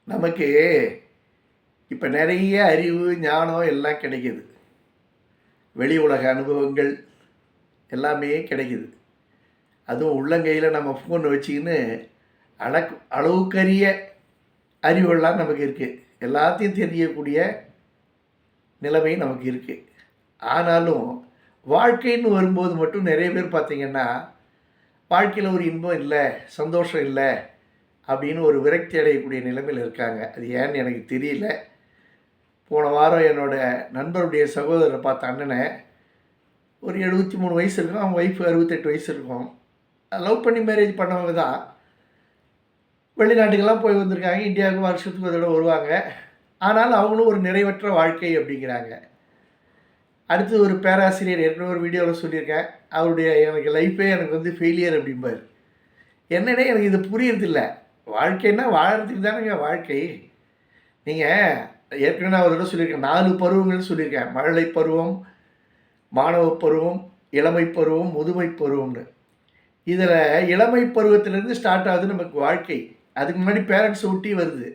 நமக்கு இப்போ நிறைய அறிவு ஞானம் எல்லாம் கிடைக்கிது. வெளி உலக அனுபவங்கள் எல்லாமே கிடைக்கிது. அதுவும் உள்ளங்கையில் நம்ம ஃபோன் வச்சுக்கின்னு அளவுக்கரிய அறிவுகள்லாம் நமக்கு இருக்குது. எல்லாத்தையும் தெரியக்கூடிய நிலைமை நமக்கு இருக்குது. ஆனாலும் வாழ்க்கைன்னு வரும்போது மட்டும் நிறைய பேர் பார்த்திங்கன்னா, வாழ்க்கையில் ஒரு இன்பம் இல்லை, சந்தோஷம் இல்லை அப்படின்னு ஒரு விரக்தி அடையக்கூடிய நிலைமையில் இருக்காங்க. அது ஏன்னு எனக்கு தெரியல. போன வாரம் என்னோடய நண்பருடைய சகோதரரை பார்த்த அண்ணனை, ஒரு 73 வயசு இருக்கும், அவங்க ஒய்ஃபு 68 வயசு இருக்கும். லவ் பண்ணி மேரேஜ் பண்ணவங்க தான். வெளிநாட்டுக்கெல்லாம் போய் வந்திருக்காங்க. இந்தியாவுக்கு வருஷத்துக்கு ஒரு தடவை வருவாங்க. ஆனாலும் அவங்களும் ஒரு நிறைவற்ற வாழ்க்கை அப்படிங்கிறாங்க. அடுத்து ஒரு பேராசிரியர் ஏற்கனவே ஒரு வீடியோவில் சொல்லியிருக்கேன், அவருடைய எனக்கு லைஃபே எனக்கு வந்து ஃபெயிலியர் அப்படிம்பார். என்னன்னே எனக்கு இது புரியறதில்ல. வாழ்க்கைன்னா வாழறதுக்கு தானேங்க வாழ்க்கை. நீங்கள் ஏற்கனவே நான் ஒரு தடவை சொல்லியிருக்கேன், 4 பருவங்கள்னு சொல்லியிருக்கேன். மழலை பருவம், மாணவ பருவம், இளமை பருவம், முதுமை பருவம்னு. இதில் இளமை பருவத்திலேருந்து ஸ்டார்ட் ஆகுது நமக்கு வாழ்க்கை. அதுக்கு முன்னாடி பேரண்ட்ஸை ஒட்டி வருது.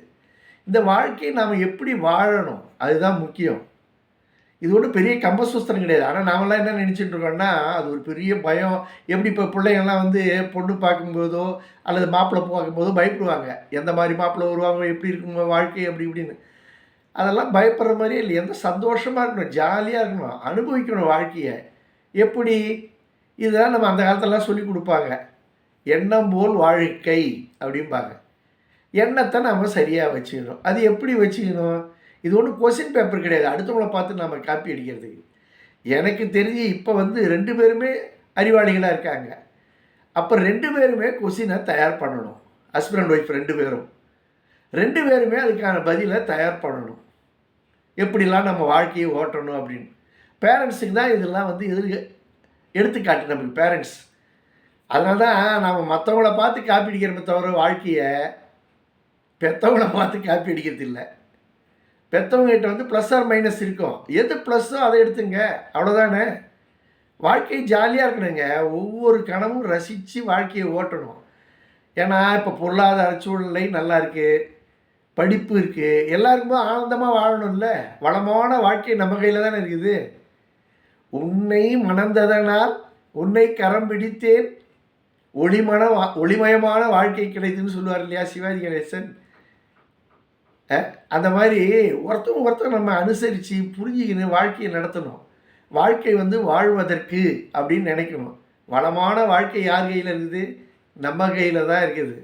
இந்த வாழ்க்கையை நாம் எப்படி வாழணும் அதுதான் முக்கியம். இது ஒன்றும் பெரிய கம்பசூஸ்திரம் கிடையாது. ஆனால் நாமெல்லாம் என்ன நினச்சிட்டு இருக்கோம்னா, அது ஒரு பெரிய பயம். எப்படி இப்போ பிள்ளைங்கள்லாம் வந்து பொண்ணு பார்க்கும்போதோ அல்லது மாப்பிள்ளை பார்க்கும்போதோ பயப்படுவாங்க. எந்த மாதிரி மாப்பிள்ளை வருவாங்க, எப்படி இருக்குங்க வாழ்க்கை அப்படி இப்படின்னு. அதெல்லாம் பயப்படுற மாதிரியே இல்லை. எந்த சந்தோஷமாக இருக்கணும், ஜாலியாக இருக்கணும், அனுபவிக்கணும் வாழ்க்கையை. எப்படி இதெல்லாம் நம்ம அந்த காலத்திலலாம் சொல்லி கொடுப்பாங்க. எண்ணம் போல் வாழ்க்கை அப்படிம்பாங்க. எண்ணத்தை நம்ம சரியாக வச்சுக்கணும். அது எப்படி வச்சுக்கணும்? இது ஒன்றும் கொஸ்டின் பேப்பர் கிடையாது, அடுத்தவங்களை பார்த்து நம்ம காப்பி அடிக்கிறதுக்கு. எனக்கு தெரிஞ்சு இப்போ வந்து 2 பேருமே அறிவாளிகளாக இருக்காங்க. அப்போ 2 பேருமே கொஸ்டினை தயார் பண்ணணும். ஹஸ்பண்ட் ஒய்ஃப் 2 பேரும் 2 பேருமே அதுக்கான பதிலை தயார் பண்ணணும். எப்படிலாம் நம்ம வாழ்க்கையை ஓட்டணும் அப்படின்னு. பேரண்ட்ஸுக்கு தான் இதெல்லாம் வந்து எடுத்துக்காட்டு நமக்கு பேரண்ட்ஸ். அதனால தான் நம்ம மற்றவங்கள பார்த்து காப்பி அடிக்கிறோமே தவிர வாழ்க்கையை பெற்றவங்கள பார்த்து காப்பி அடிக்கிறது இல்லை. பெற்றவங்ககிட்ட வந்து ப்ளஸ் ஆர் மைனஸ் இருக்கும். எது ப்ளஸ்ஸோ அதை எடுத்துங்க, அவ்வளோதானே. வாழ்க்கை ஜாலியாக இருக்கணுங்க. ஒவ்வொரு கணமும் ரசித்து வாழ்க்கையை ஓட்டணும். ஏன்னா இப்போ பொருளாதார சூழ்நிலை நல்லா இருக்குது, படிப்பு இருக்குது, எல்லாருக்குமே ஆனந்தமாக வாழணும்ல. வளமான வாழ்க்கை நம்ம கையில் தானே இருக்குது. உன்னை மணந்ததனால் உன்னை கரம் பிடித்தேன், ஒளிமயமான வாழ்க்கை கிடைத்துன்னு சொல்லுவார் இல்லையா சிவாஜி கணேசன். அந்த மாதிரி ஒருத்தர் நம்ம அனுசரித்து புரிஞ்சுக்கின்னு வாழ்க்கையை நடத்தணும். வாழ்க்கை வந்து வாழ்வதற்கு அப்படின்னு நினைக்கணும். வளமான வாழ்க்கை யார் கையில் இருக்குது? நம்ம கையில் தான் இருக்குது.